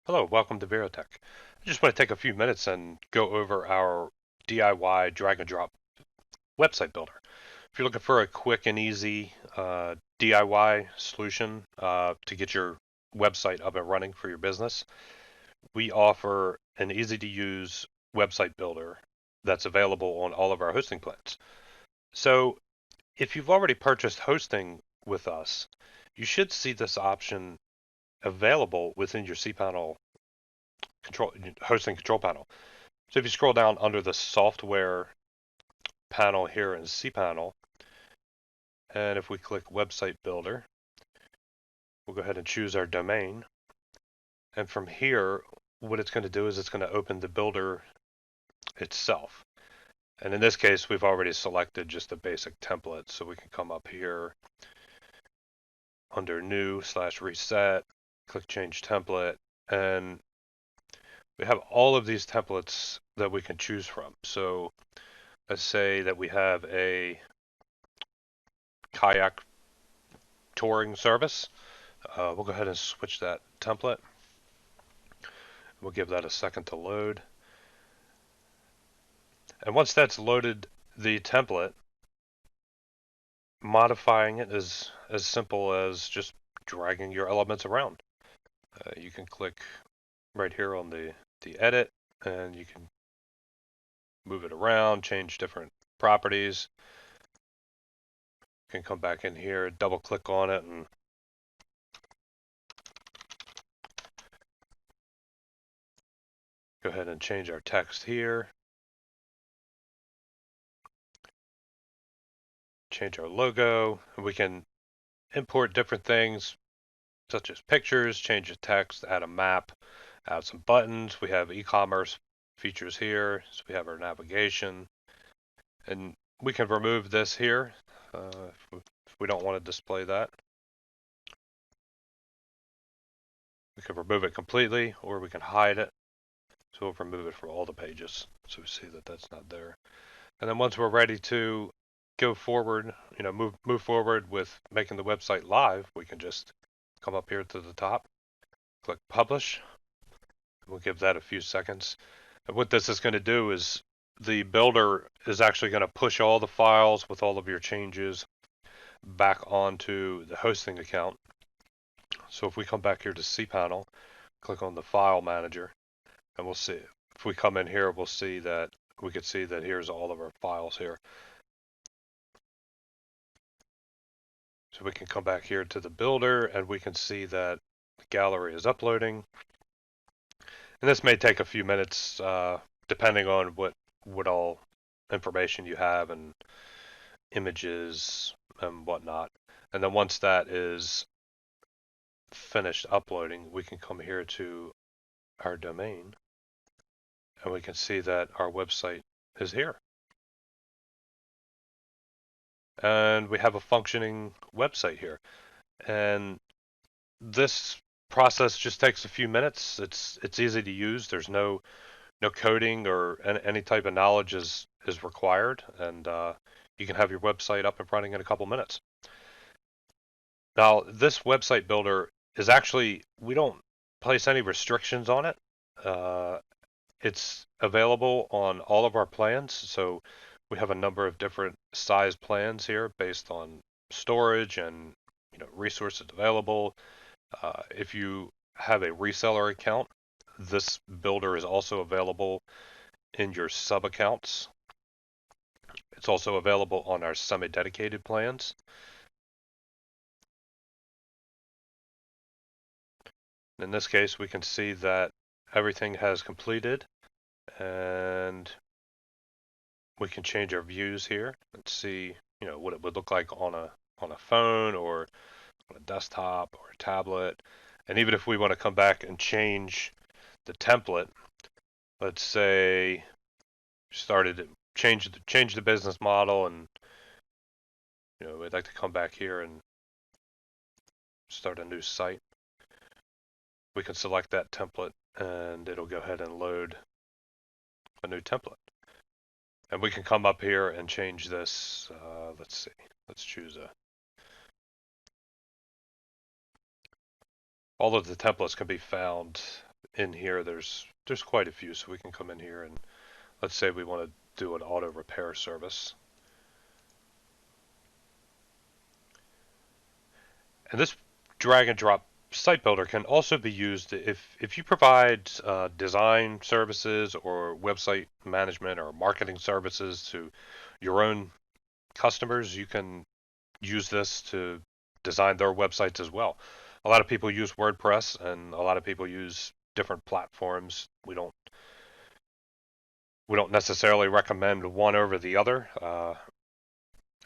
Hello, welcome to Verotech. I just want to take a few minutes and go over our DIY drag and drop website builder. If you're looking for a quick and easy DIY solution to get your website up and running for your business, we offer an easy to use website builder that's available on all of our hosting plans. So if you've already purchased hosting with us, you should see this option available within your cPanel control hosting control panel. So if you scroll down under the software panel here in cPanel, and if we click website builder, we'll go ahead and choose our domain. And from here, what it's going to do is it's going to open the builder itself. And in this case, we've already selected just a basic template. So we can come up here under new/reset, click change template, and we have all of these templates that we can choose from. So let's say that we have a kayak touring service. We'll go ahead and switch that template. We'll give that a second to load. And once that's loaded the template, modifying it is as simple as just dragging your elements around. You can click right here on the edit and you can move it around, change different properties. You can come back in here, double click on it, and go ahead and change our text here. Change our logo. We can import different things such as pictures, change the text, add a map, add some buttons. We have e-commerce features here. So we have our navigation, and we can remove this here if we don't want to display that. We can remove it completely, or we can hide it. So we'll remove it from all the pages, so we see that that's not there. And then once we're ready to go forward, move forward with making the website live, we can just come up here to the top, click publish. We'll give that a few seconds. And what this is going to do is the builder is actually going to push all the files with all of your changes back onto the hosting account. So if we come back here to cPanel, click on the file manager, and we'll see. If we come in here, we'll see that we can see that here's all of our files here. So we can come back here to the builder and we can see that the gallery is uploading. And this may take a few minutes depending on what all information you have and images and whatnot. And then once that is finished uploading, we can come here to our domain and we can see that our website is here. And we have a functioning website here. And this process just takes a few minutes. It's easy to use. There's no coding or any type of knowledge is required, and you can have your website up and running in a couple minutes. Now, this website builder is actually, we don't place any restrictions on it. It's available on all of our plans, so we have a number of different size plans here based on storage and resources available. If you have a reseller account, this builder is also available in your sub accounts. It's also available on our semi-dedicated plans. In this case, we can see that everything has completed, and we can change our views here and see, what it would look like on a phone or on a desktop or a tablet. And even if we want to come back and change the template, let's say change the business model, and we'd like to come back here and start a new site. We can select that template and it'll go ahead and load a new template. And we can come up here and change this. Let's see. Let's choose all of the templates can be found in here, there's quite a few, so we can come in here and let's say we want to do an auto repair service. And this drag and drop site builder can also be used if you provide design services or website management or marketing services to your own customers. You can use this to design their websites as well. A lot of people use WordPress, and a lot of people use different platforms. We don't necessarily recommend one over the other.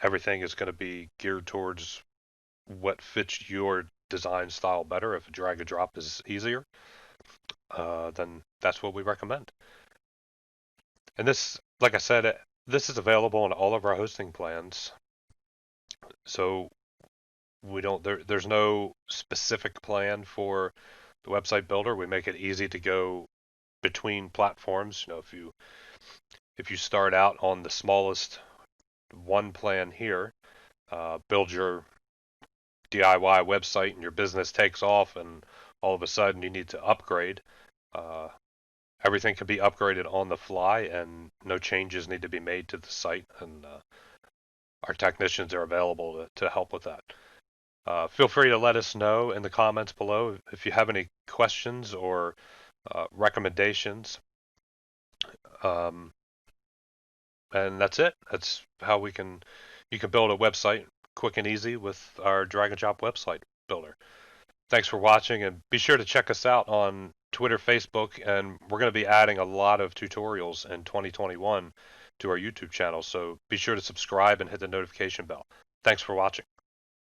Everything is going to be geared towards what fits your design style better. If a drag and drop is easier, then that's what we recommend. And this, like I said, this is available in all of our hosting plans. So we don't there's no specific plan for the website builder. We make it easy to go between platforms. If you start out on the smallest one plan here, build your DIY website and your business takes off, and all of a sudden you need to upgrade. Uh, Everything can be upgraded on the fly, and no changes need to be made to the site. And our technicians are available to help with that. Feel free to let us know in the comments below if you have any questions or recommendations. And that's it. That's how you can build a website quick and easy with our drag and drop website builder. Thanks for watching, and be sure to check us out on Twitter, Facebook, and we're going to be adding a lot of tutorials in 2021 to our YouTube channel. So be sure to subscribe and hit the notification bell. Thanks for watching.